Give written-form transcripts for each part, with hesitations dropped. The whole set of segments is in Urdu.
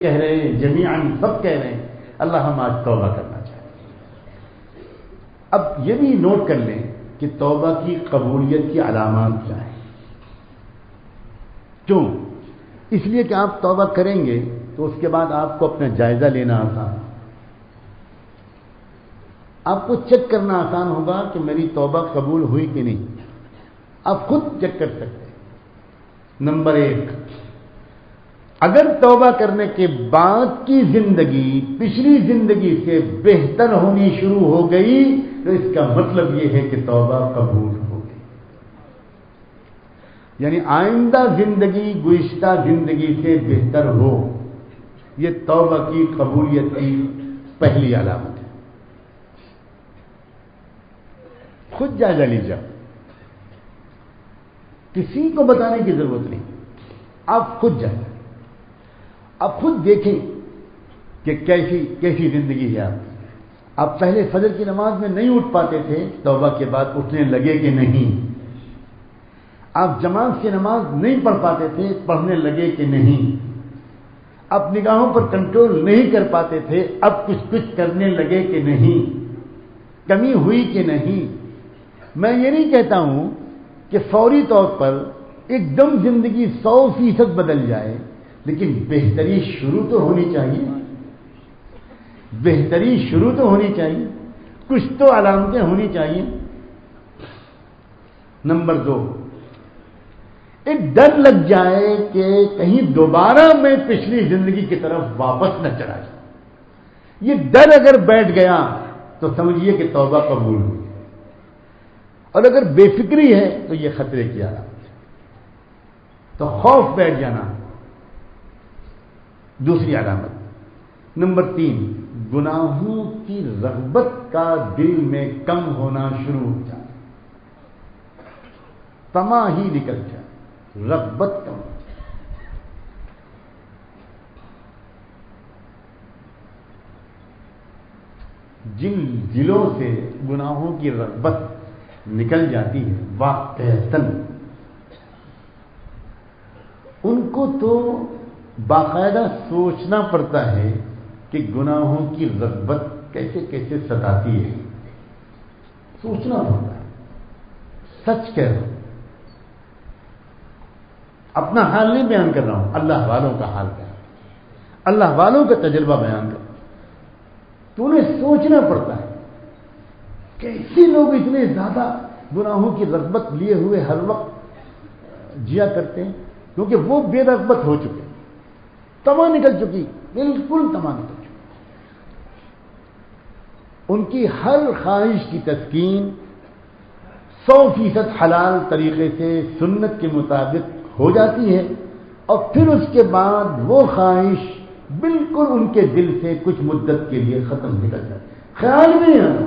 کہہ رہے ہیں، جمیعاً سب کہہ رہے ہیں اللہ ہم آج توبہ کرنا چاہتے ہیں۔ اب یہ بھی نوٹ کر لیں کہ توبہ کی قبولیت کی علامات کیا ہیں۔ کیوں؟ اس لیے کہ آپ توبہ کریں گے تو اس کے بعد آپ کو اپنا جائزہ لینا آسان، آپ کو چیک کرنا آسان ہوگا کہ میری توبہ قبول ہوئی کہ نہیں، آپ خود چیک کر سکتے ہیں۔ نمبر 1، اگر توبہ کرنے کے بعد کی زندگی پچھلی زندگی سے بہتر ہونی شروع ہو گئی تو اس کا مطلب یہ ہے کہ توبہ قبول ہو گئی، یعنی آئندہ زندگی گزشتہ زندگی سے بہتر ہو، یہ توبہ کی قبولیت کی پہلی علامت ہے۔ خود جائزہ لیجیے، کسی کو بتانے کی ضرورت نہیں، آپ خود جائیں، آپ خود دیکھیں کہ کیسی زندگی ہے۔ آپ پہلے فجر کی نماز میں نہیں اٹھ پاتے تھے، توبہ کے بعد اٹھنے لگے کہ نہیں؟ آپ جماعت کی نماز نہیں پڑھ پاتے تھے، پڑھنے لگے کہ نہیں؟ آپ نگاہوں پر کنٹرول نہیں کر پاتے تھے، اب کچھ کرنے لگے کہ نہیں؟ کمی ہوئی کہ نہیں؟ میں یہ نہیں کہتا ہوں کہ فوری طور پر ایک دم زندگی 100% بدل جائے، لیکن بہتری شروع تو ہونی چاہیے، بہتری شروع تو ہونی چاہیے، کچھ تو علامتیں ہونی چاہیے۔ نمبر 2، ایک ڈر لگ جائے کہ کہیں دوبارہ میں پچھلی زندگی کی طرف واپس نہ چلا جاؤں۔ یہ ڈر اگر بیٹھ گیا تو سمجھیے کہ توبہ قبول ہوئی، اور اگر بے فکری ہے تو یہ خطرے کی علامت ہے۔ تو خوف بیٹھ جانا دوسری علامت۔ نمبر 3، گناہوں کی رغبت کا دل میں کم ہونا شروع ہو جائے، طمع ہی نکل جائے، رغبت کم ہو جائے۔ جن دلوں سے گناہوں کی رغبت نکل جاتی ہے واقعتاً، ان کو تو باقاعدہ سوچنا پڑتا ہے کہ گناہوں کی رغبت کیسے کیسے ستاتی ہے، سوچنا پڑتا ہے۔ سچ کہہ رہا ہوں، اپنا حال نہیں بیان کر رہا ہوں، اللہ والوں کا حال بیان، اللہ والوں کا تجربہ بیان کر رہا ہوں۔ تو انہیں سوچنا پڑتا ہے کیسے لوگ اتنے زیادہ گناہوں کی رغبت لیے ہوئے ہر وقت جیا کرتے ہیں، کیونکہ وہ بے رغبت ہو چکے، طمع نکل چکی، بالکل طمع نکل چکی۔ ان کی ہر خواہش کی تسکین 100% حلال طریقے سے سنت کے مطابق ہو جاتی ہے، اور پھر اس کے بعد وہ خواہش بالکل ان کے دل سے کچھ مدت کے لیے ختم نکل جاتی ہے، خیال نہیں آتا۔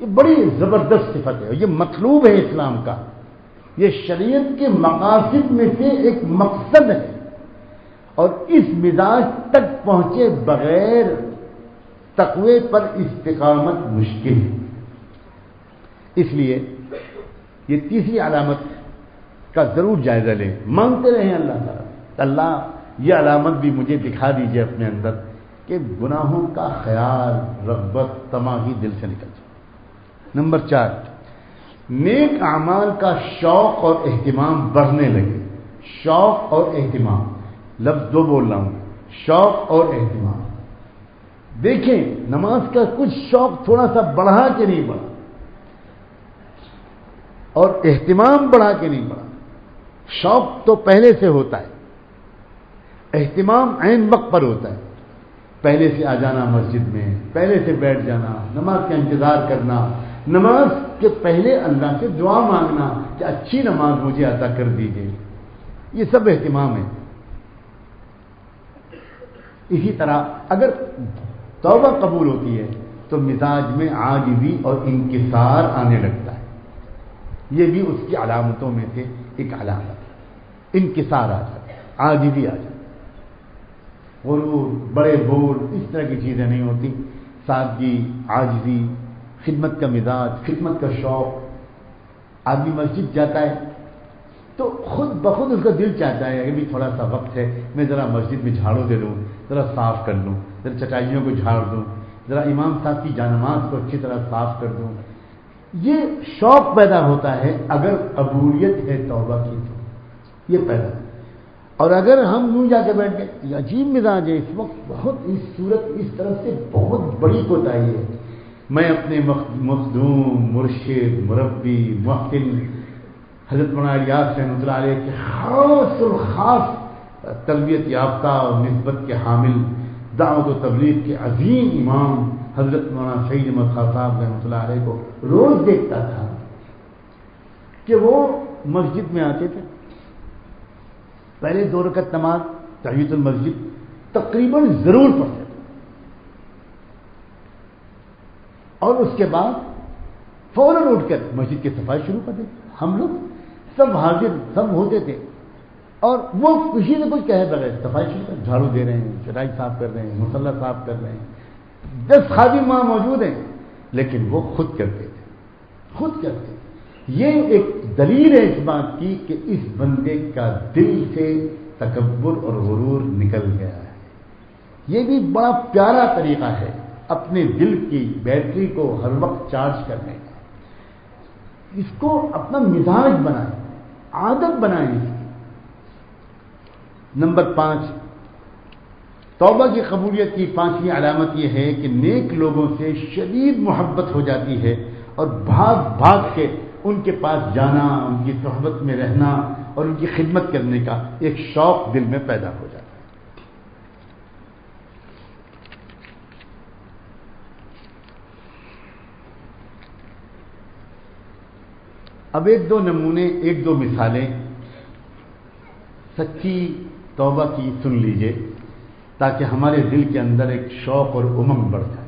یہ بڑی زبردست صفت ہے، یہ مطلوب ہے اسلام کا، یہ شریعت کے مقاصد میں سے ایک مقصد ہے، اور اس مزاج تک پہنچے بغیر تقوی پر استقامت مشکل ہے۔ اس لیے یہ تیسری علامت کا ضرور جائزہ لیں، مانگتے رہیں اللہ تعالیٰ، اللہ یہ علامت بھی مجھے دکھا دیجئے اپنے اندر کہ گناہوں کا خیال، رغبت، طمع ہی دل سے نکل جائے۔ نمبر 4، نیک اعمال کا شوق اور اہتمام بڑھنے لگے۔ شوق اور اہتمام، لفظ 2 بول رہا ہوں، شوق اور اہتمام۔ دیکھیں نماز کا کچھ شوق تھوڑا سا بڑھا کہ نہیں بڑھا، اور اہتمام بڑھا کہ نہیں بڑھا۔ شوق تو پہلے سے ہوتا ہے، اہتمام عین وقت پر ہوتا ہے، پہلے سے آ جانا مسجد میں، پہلے سے بیٹھ جانا، نماز کا انتظار کرنا، نماز کے پہلے اللہ سے دعا مانگنا کہ اچھی نماز مجھے عطا کر دیجیے، یہ سب اہتمام ہے۔ اسی طرح اگر توبہ قبول ہوتی ہے تو مزاج میں عاجزی اور انکسار آنے لگتا ہے، یہ بھی اس کی علامتوں میں سے ایک علامت ہے، انکسار آ جاتا ہے، عاجزی آ جاتی ہے، غرور، بڑے بول، اس طرح کی چیزیں نہیں ہوتی، سادگی، عاجزی، خدمت کا مزاج، خدمت کا شوق۔ آدمی مسجد جاتا ہے تو خود بخود اس کا دل چاہتا ہے کہ بھی تھوڑا سا وقت ہے میں ذرا مسجد میں جھاڑو دے دوں، ذرا صاف کر لوں، ذرا چٹائیوں کو جھاڑ دوں، ذرا امام صاحب کی جانماز کو اچھی طرح صاف کر دوں. یہ شوق پیدا ہوتا ہے اگر قبولیت ہے توبہ کی تو یہ پیدا. اور اگر ہم یوں جا کے بیٹھ گئے، یہ عجیب مزاج ہے اس وقت، بہت اس صورت اس طرف سے بہت بڑی کوتاہی ہے. میں اپنے مخدوم، مرشد، مربی، محفل حضرت مولانا الیاس رحمۃ اللہ علیہ کے خاص اور خاص تربیت یافتہ اور نسبت کے حامل، دعوت و تبلیغ کے عظیم امام حضرت مولانا سعید احمد خان صاحب رحمۃ اللہ علیہ کو روز دیکھتا تھا کہ وہ مسجد میں آتے تھے، پہلے 2 رکعت نماز تحیۃ المسجد تقریباً ضرور پڑھتے تھے، اور اس کے بعد فوراً اٹھ کر مسجد کی صفائی شروع کر دیتے. ہم لوگ سب حاضر سب ہوتے تھے، اور وہ کسی نے کچھ کہے بغیر صفائی شروع کر، جھاڑو دے رہے ہیں، چٹائی صاف کر رہے ہیں، مصلی صاف کر رہے ہیں، 10 خادم وہاں موجود ہیں، لیکن وہ خود کرتے تھے، خود کرتے. یہ ایک دلیل ہے اس بات کی کہ اس بندے کا دل سے تکبر اور غرور نکل گیا ہے. یہ بھی بڑا پیارا طریقہ ہے اپنے دل کی بیٹری کو ہر وقت چارج کرنے کا. اس کو اپنا مزاج بنائیں، عادت بنائیں اس کی. نمبر 5، توبہ کی قبولیت کی 5ویں علامت یہ ہے کہ نیک لوگوں سے شدید محبت ہو جاتی ہے، اور بھاگ بھاگ کے ان کے پاس جانا، ان کی صحبت میں رہنا اور ان کی خدمت کرنے کا ایک شوق دل میں پیدا ہو جاتا ہے. اب 1-2 نمونے، 1-2 مثالیں سچی توبہ کی سن لیجئے تاکہ ہمارے دل کے اندر ایک شوق اور امنگ بڑھ جائے.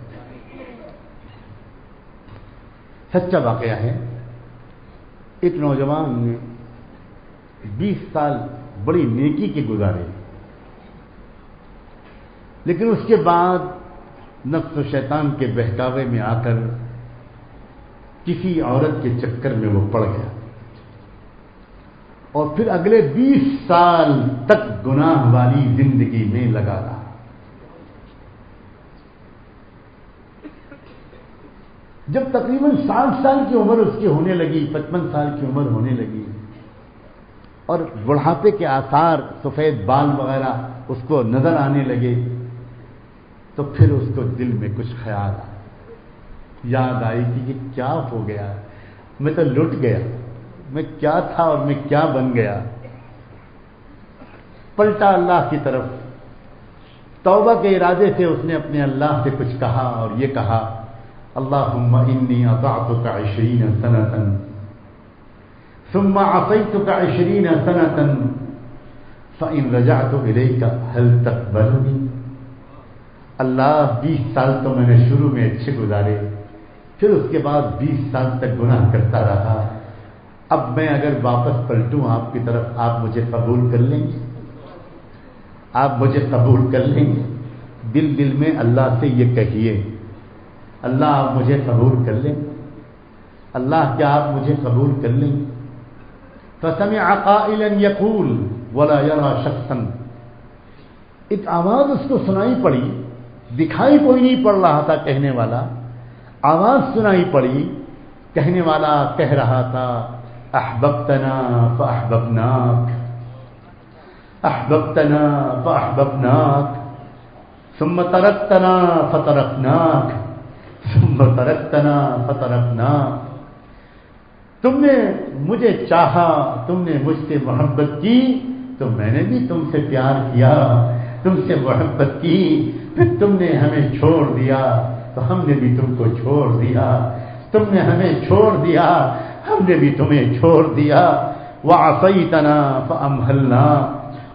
سچا واقعہ ہے، ایک نوجوان نے 20 سال بڑی نیکی کے گزارے، لیکن اس کے بعد نفس و شیطان کے بہکاوے میں آ کر کسی عورت کے چکر میں وہ پڑ گیا، اور پھر اگلے 20 سال تک گناہ والی زندگی میں لگا رہا. جب تقریباً 60 سال کی عمر اس کی ہونے لگی، 55 سال کی عمر ہونے لگی، اور بڑھاپے کے آثار، سفید بال وغیرہ اس کو نظر آنے لگے، تو پھر اس کو دل میں کچھ خیال آیا، یاد آئی کہ کیا ہو گیا، میں تو لٹ گیا، میں کیا تھا اور میں کیا بن گیا. پلٹا اللہ کی طرف، توبہ کے ارادے سے اس نے اپنے اللہ سے کچھ کہا، اور یہ کہا: اللہم انی اطعتک 20 سنة ثم عصیتک 20 سنة فإن رجعت الیک هل تقبلنی. اللہ 20 سال تو میں نے شروع میں اچھے گزارے، پھر اس کے بعد 20 سال تک گناہ کرتا رہا، اب میں اگر واپس پلٹوں آپ کی طرف، آپ مجھے قبول کر لیں گے؟ آپ مجھے قبول کر لیں گے؟ دل دل میں اللہ سے یہ کہیے: اللہ آپ مجھے قبول کر لیں؟ اللہ کیا آپ مجھے قبول کر لیں؟ فسمع قائلا یقول ولا یرى شخصا. ایک آواز اس کو سنائی پڑی، دکھائی کوئی نہیں پڑ رہا تھا کہنے والا، آواز سنائی پڑی، کہنے والا کہہ رہا تھا: احببتنا فاحببناک، احببتنا فاحببناک، ثم ترکتنا فترکناک، ثم ترکتنا فترکناک. تم نے مجھے چاہا، تم نے مجھ سے محبت کی، تو میں نے بھی تم سے پیار کیا، تم سے محبت کی، پھر تم نے ہمیں چھوڑ دیا تو ہم نے بھی تم کو چھوڑ دیا، تم نے ہمیں چھوڑ دیا، ہم نے بھی تمہیں چھوڑ دیا. وعصیتنا فامہلنا.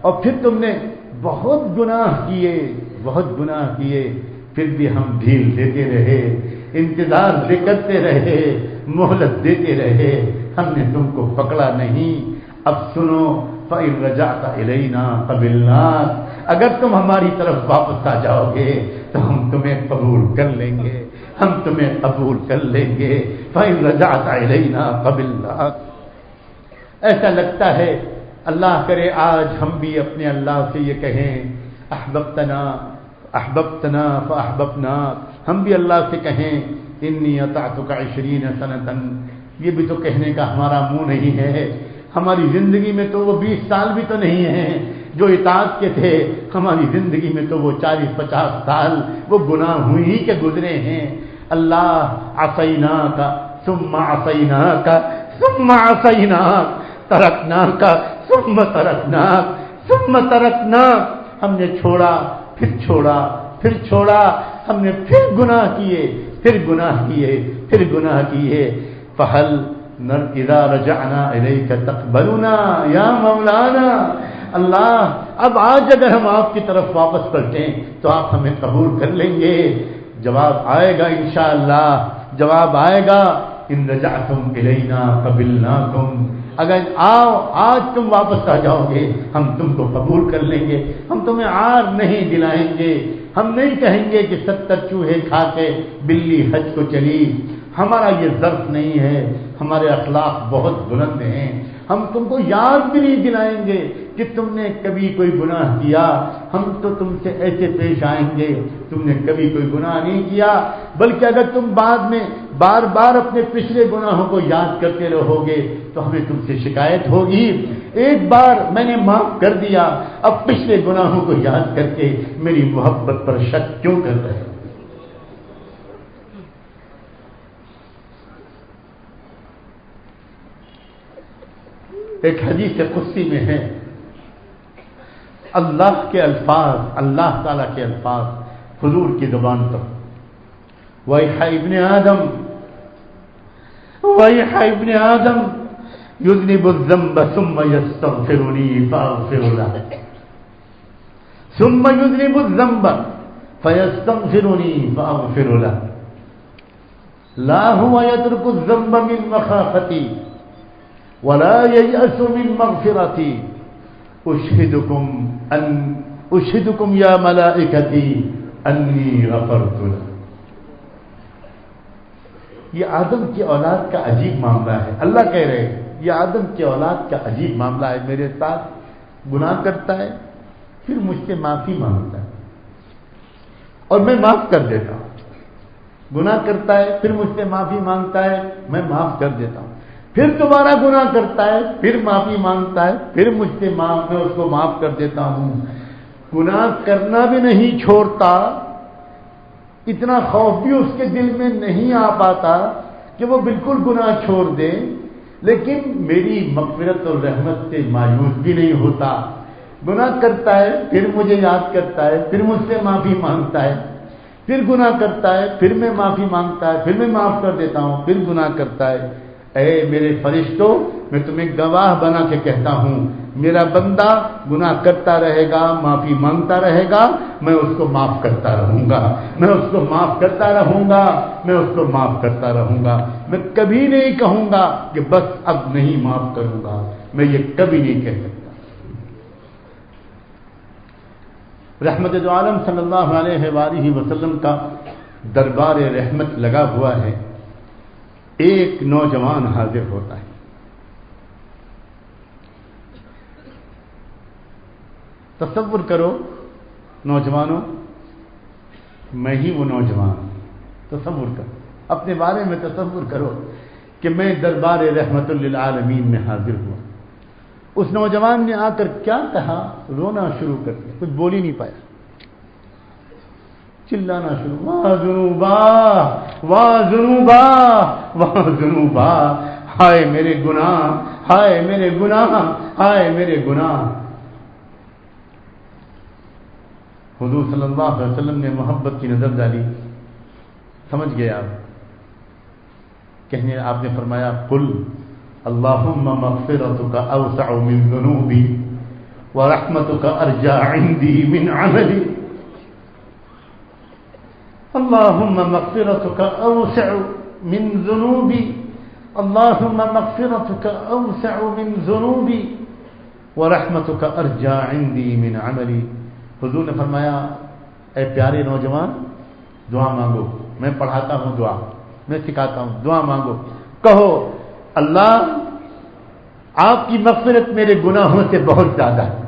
اور پھر تم نے بہت گناہ کیے، بہت گناہ کیے، پھر بھی ہم ڈھیل دیتے رہے، انتظار کرتے رہے، مہلت دیتے رہے، ہم نے تم کو پکڑا نہیں. اب سنو: فَإِن رَجَعْتَ إِلَيْنَا قَبِلْنَاكَ. اگر تم ہماری طرف واپس آ جاؤ گے تو ہم تمہیں قبول کر لیں گے، ہم تمہیں قبول کر لیں گے. فَإِن رَجَعْتَ إِلَيْنَا قَبِلْنَاكَ. ایسا لگتا ہے اللہ کرے آج ہم بھی اپنے اللہ سے یہ کہیں احببتنا احببتنا فاحببنا، ہم بھی اللہ سے کہیں انی اطعتک 20 سنۃ، یہ بھی تو کہنے کا ہمارا منہ نہیں ہے، ہماری زندگی میں تو وہ 20 سال بھی تو نہیں ہیں جو اطاعت کے تھے، ہماری زندگی میں تو وہ 40-50 سال وہ گناہ ہوئی ہی کے گزرے ہیں۔ اللہ عصیناک ثم عصیناک ثم عصیناک ترکناک ثم ترکناک ثم ترکناک، ہم نے چھوڑا پھر چھوڑا پھر چھوڑا، ہم نے پھر گناہ کیے پھر گناہ کیے پھر گناہ کیے، فہل اذا رجعنا الیک تقبلنا یا مولانا، اللہ اب آج اگر ہم آپ کی طرف واپس پلٹیں تو آپ ہمیں قبول کر لیں گے؟ جواب آئے گا انشاءاللہ، جواب آئے گا ان رجعتم الینا قبلناکم، اگر آؤ آج تم واپس آ جاؤ گے ہم تم کو قبول کر لیں گے، ہم تمہیں عار نہیں دلائیں گے، ہم نہیں کہیں گے کہ 70 چوہے کھا کے بلی حج کو چلی، ہمارا یہ ظرف نہیں ہے، ہمارے اخلاق بہت بلند ہیں، ہم تم کو یاد بھی نہیں دلائیں گے کہ تم نے کبھی کوئی گناہ کیا، ہم تو تم سے ایسے پیش آئیں گے تم نے کبھی کوئی گناہ نہیں کیا، بلکہ اگر تم بعد میں بار بار اپنے پچھلے گناہوں کو یاد کرتے رہو گے تو ہمیں تم سے شکایت ہوگی، ایک بار میں نے معاف کر دیا، اب پچھلے گناہوں کو یاد کر کے میری محبت پر شک کیوں کر رہے ہو؟ ایک حدیث قدسی میں ہے اللہ کے الفاظ، اللہ تعالیٰ کے الفاظ حضور کی زبان پر، وَيْحَ ابن آدم وَيْحَ ابن آدم يذنب الذنب ثم يستغفرني فاغفر له ثم يذنب الذنب فيستغفرني فاغفر له لا هو يترك الذنب من مخافتي ولا ييأس من مغفرتي أشهدكم يا ملائكتي أني غفرت له۔ یہ آدم کی اولاد کا عجیب معاملہ ہے، اللہ کہہ رہے ہیں یہ آدم کی اولاد کا عجیب معاملہ ہے، میرے ساتھ گناہ کرتا ہے پھر مجھ سے معافی مانگتا ہے اور میں معاف کر دیتا ہوں، گناہ کرتا ہے پھر مجھ سے معافی مانگتا ہے میں معاف کر دیتا ہوں، پھر دوبارہ گناہ کرتا ہے پھر معافی مانگتا ہے پھر مجھ سے میں اس کو معاف کر دیتا ہوں، گناہ کرنا بھی نہیں چھوڑتا، اتنا خوف بھی اس کے دل میں نہیں آ پاتا کہ وہ بالکل گناہ چھوڑ دے، لیکن میری مغفرت اور رحمت سے مایوس بھی نہیں ہوتا، گناہ کرتا ہے پھر مجھے یاد کرتا ہے پھر مجھ سے معافی مانگتا ہے، پھر گناہ کرتا ہے پھر میں معافی مانگتا ہے پھر میں معاف کر دیتا ہوں، پھر گناہ کرتا ہے۔ اے میرے فرشتوں، میں تمہیں گواہ بنا کے کہتا ہوں میرا بندہ گناہ کرتا رہے گا معافی مانگتا رہے گا، میں اس کو معاف کرتا رہوں گا، میں اس کو معاف کرتا رہوں گا، میں اس کو معاف کرتا رہوں گا، میں کبھی نہیں کہوں گا کہ بس اب نہیں معاف کروں گا، میں یہ کبھی نہیں کہہ سکتا۔ رحمت دو عالم صلی اللہ علیہ وآلہ وسلم کا دربار رحمت لگا ہوا ہے، ایک نوجوان حاضر ہوتا ہے، تصور کرو نوجوانوں، میں ہی وہ نوجوان، تصور کرو اپنے بارے میں، تصور کرو کہ میں دربار رحمت للعالمین میں حاضر ہوا، اس نوجوان نے آ کر کیا کہا، رونا شروع کر دیا، کچھ بول ہی نہیں پایا، چلانا شروع، واہ ذنوبا واہ ذنوبا واہ ذنوبا، ہائے میرے گناہ ہائے میرے گناہ ہائے میرے گناہ۔ حضور صلی اللہ علیہ وسلم نے محبت کی نظر ڈالی، سمجھ گئے آپ، کہنے آپ نے فرمایا قل اللہم مغفرتک اوسع من ذنوبی ورحمتک ارجع عندی من عملی، اللہم مغفرتک اوسع من ذنوبی، اللہم مغفرتک اوسع من ذنوبی ورحمتک ارجع عندی من عملی۔ حضور نے فرمایا اے پیارے نوجوان دعا مانگو، میں پڑھاتا ہوں دعا، میں سکھاتا ہوں، دعا مانگو، کہو اللہ آپ کی مغفرت میرے گناہوں سے بہت زیادہ ہے،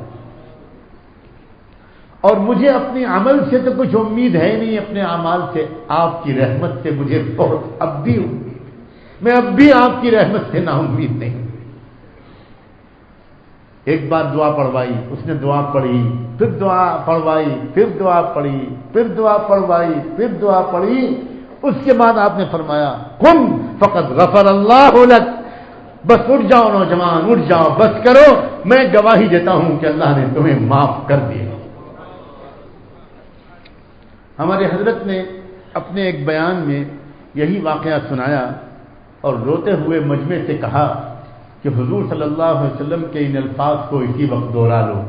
اور مجھے اپنے عمل سے تو کچھ امید ہے نہیں، اپنے اعمال سے آپ کی رحمت سے مجھے بہت اب بھی امید، میں اب بھی آپ کی رحمت سے نا امید نہیں۔ ایک بار دعا پڑھوائی، اس نے دعا پڑھی، پھر دعا پڑھوائی، پھر دعا پڑھی، پھر دعا پڑھوائی، پھر دعا پڑھی، اس کے بعد آپ نے فرمایا قم فقد غفر اللہ لک، بس اٹھ جاؤ نوجوان، اٹھ جاؤ، بس کرو، میں گواہی دیتا ہوں کہ اللہ نے تمہیں معاف کر دیا۔ ہمارے حضرت نے اپنے ایک بیان میں یہی واقعہ سنایا اور روتے ہوئے مجمع سے کہا کہ حضور صلی اللہ علیہ وسلم کے ان الفاظ کو اسی وقت دوہرا لو۔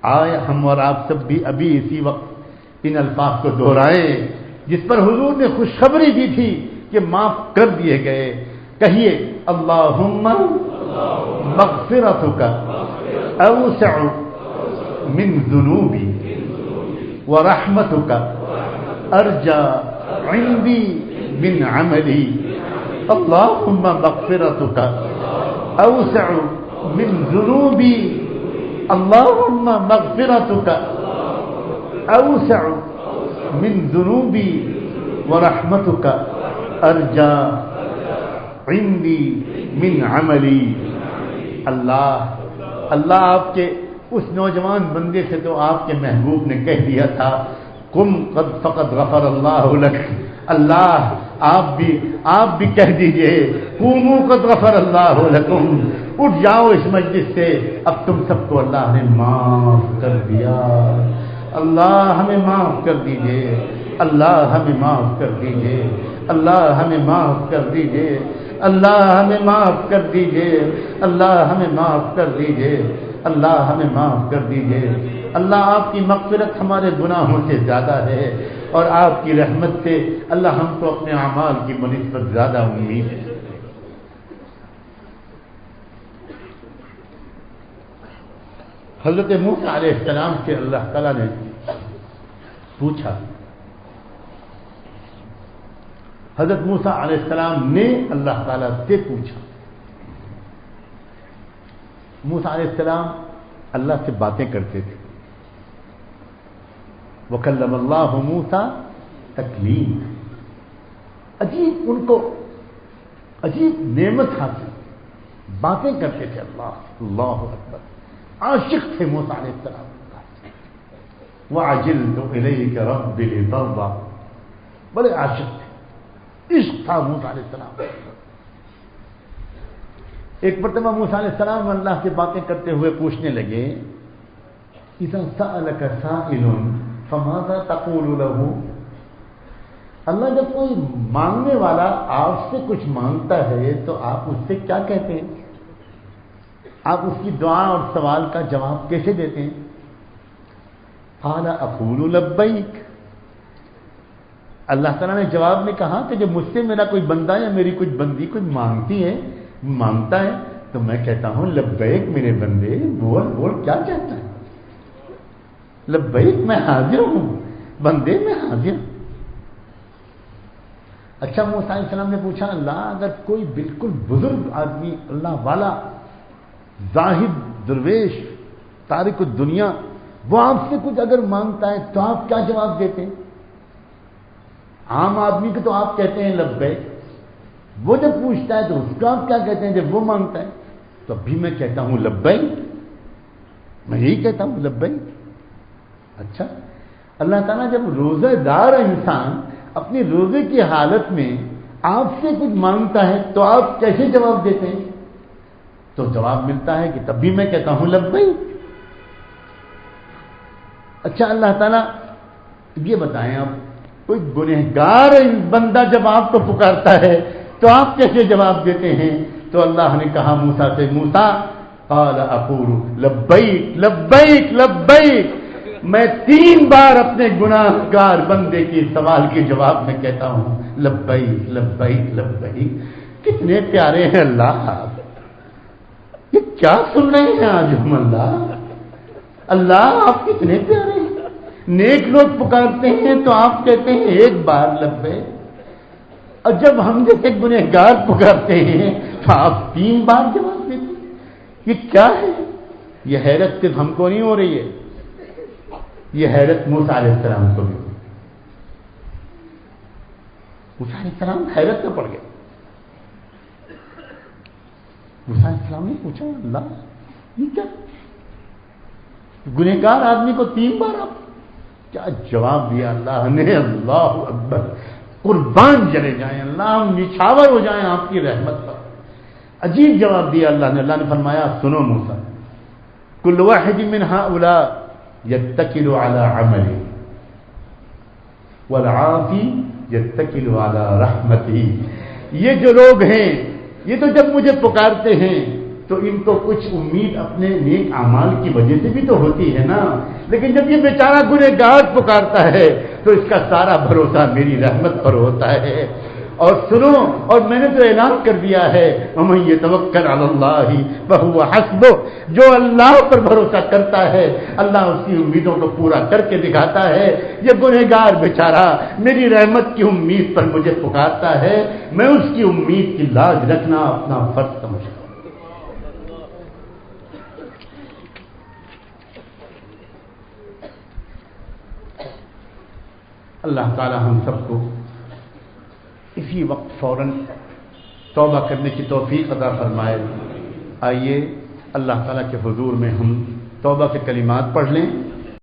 آئے ہم اور آپ سب بھی ابھی اسی وقت ان الفاظ کو دہرائیں جس پر حضور نے خوشخبری دی تھی کہ معاف کر دیے گئے۔ کہیے اللہم مغفرتک اوسع من ذنوبی ورحمتک ارجا عندی من عملی، اللہم مغفرتک اوسع من ذنوبی، اللہم مغفرتک اوسع من ذنوبی ورحمتک ارجا عندی من عملی۔ اللہ آپ کے اس نوجوان بندے سے تو آپ کے محبوب نے کہہ دیا تھا قم قد فقد غفر اللہ لک، اللہ آپ بھی کہہ دیجئے قوموا قد غفر اللہ لکم، اٹھ جاؤ اس مجلس سے، اب تم سب کو اللہ نے معاف کر دیا۔ اللہ ہمیں معاف کر دیجئے، اللہ ہمیں معاف کر دیجئے، اللہ ہمیں معاف کر دیجئے، اللہ ہمیں معاف کر دیجئے، اللہ ہمیں معاف کر دیجئے، اللہ ہمیں معاف کر دیجئے۔ اللہ آپ کی مغفرت ہمارے گناہوں سے زیادہ ہے، اور آپ کی رحمت سے اللہ ہم کو اپنے اعمال کی بنسبت زیادہ امید ہے۔ حضرت موسیٰ علیہ السلام سے اللہ تعالیٰ نے پوچھا، حضرت موسیٰ علیہ السلام نے اللہ تعالیٰ سے پوچھا۔ موسیٰ علیہ السلام اللہ سے باتیں کرتے تھے، وَكَلَّمَ اللَّهُ مُوسَىٰ تَكْلِيمًا، عجیب ان کو عجیب نعمت حاصل، باتیں کرتے تھے، اللہ اکبر، عاشق تھے موسیٰ علیہ السلام۔ وَعَجِلْتُ إِلَيْكَ رَبِّ لِتَرْضَىٰ، بڑے عاشق تھے، عشق تھا موسیٰ علیہ السلام۔ ایک مرتبہ موسیٰ علیہ السلام اللہ سے باتیں کرتے ہوئے پوچھنے لگے اِذَا سَأَلَكَ سَائِلٌ فَمَاذَا تَقُولُ لَهُ، اللہ جب کوئی مانگنے والا آپ سے کچھ مانگتا ہے تو آپ اس سے کیا کہتے ہیں؟ آپ اس کی دعا اور سوال کا جواب کیسے دیتے ہیں؟ قَالَ أَقُولُ لَبَّيْكَ، اللہ تعالیٰ نے جواب میں کہا کہ جب مجھ سے میرا کوئی بندہ یا میری کچھ بندی کچھ مانگتا ہے تو میں کہتا ہوں لبیک میرے بندے، بول کیا کہتا ہے؟ لبیک میں حاضر ہوں بندے، میں حاضر ہوں۔ اچھا موسیٰ علیہ السلام نے پوچھا اللہ اگر کوئی بالکل بزرگ آدمی، اللہ والا، زاہد، درویش، تارک الدنیا، وہ آپ سے کچھ اگر مانگتا ہے تو آپ کیا جواب دیتے ہیں؟ عام آدمی کو تو آپ کہتے ہیں لبیک، وہ جب پوچھتا ہے تو اس کو آپ کیا کہتے ہیں جب وہ مانگتا ہے؟ تو ابھی میں کہتا ہوں لبیک، میں یہی کہتا ہوں لبیک۔ اچھا اللہ تعالیٰ جب روزہ دار انسان اپنی روزے کی حالت میں آپ سے کچھ مانگتا ہے تو آپ کیسے جواب دیتے ہیں؟ تو جواب ملتا ہے کہ تب بھی میں کہتا ہوں لبیک۔ اچھا اللہ تعالیٰ یہ بتائیں آپ، کوئی گنہگار بندہ جب آپ کو پکارتا ہے تو آپ کیسے جواب دیتے ہیں؟ تو اللہ نے کہا موسیٰ سے، موسیٰ قال اقول لبیک لبیک لبیک، میں 3 بار اپنے گناہگار بندے کے سوال کے جواب میں کہتا ہوں لبیک لبیک لبیک۔ کتنے پیارے ہیں اللہ، یہ کیا سن رہے ہیں آج ہم؟ اللہ آپ کتنے پیارے ہیں، نیک لوگ پکارتے ہیں تو آپ کہتے ہیں 1 بار لبیک، اور جب ہم جیسے گنہگار پکارتے ہیں آپ 3 بار جواب دیتے، یہ کیا ہے؟ یہ حیرت صرف ہم کو نہیں ہو رہی ہے، یہ حیرت موسیٰ علیہ السلام کو بھی ہوئی۔ موسیٰ علیہ السلام حیرت میں پڑ گئے۔ موسیٰ علیہ السلام نے پوچھا، اللہ یہ کیا؟ گنہگار آدمی کو 3 بار آپ کیا جواب دیا اللہ نے؟ اللہ اکبر، قربان چلے جائیں اللہ، ہم نچھاور ہو جائیں آپ کی رحمت پر۔ عجیب جواب دیا اللہ نے۔ اللہ نے فرمایا سنو موسیٰ، کل واحد من هؤلاء يتكل على عمله والعافي يتكل على رحمته۔ یہ جو لوگ ہیں یہ تو جب مجھے پکارتے ہیں تو ان کو کچھ امید اپنے نیک اعمال کی وجہ سے بھی تو ہوتی ہے نا، لیکن جب یہ بیچارہ گنہگار پکارتا ہے تو اس کا سارا بھروسہ میری رحمت پر ہوتا ہے۔ اور سنو، اور میں نے تو اعلان کر دیا ہے وَمَن يَتَوَكَّلْ عَلَى اللَّهِ فَهُوَ حَسْبُهُ، جو اللہ پر بھروسہ کرتا ہے اللہ اس کی امیدوں کو پورا کر کے دکھاتا ہے۔ یہ گنہگار بیچارہ میری رحمت کی امید پر مجھے پکارتا ہے، میں اس کی امید کی لاج رکھنا اپنا فرض سمجھتا ہوں۔ اللہ تعالی ہم سب کو اسی وقت فوراً توبہ کرنے کی توفیق عطا فرمائے۔ آئیے اللہ تعالیٰ کے حضور میں ہم توبہ کے کلمات پڑھ لیں۔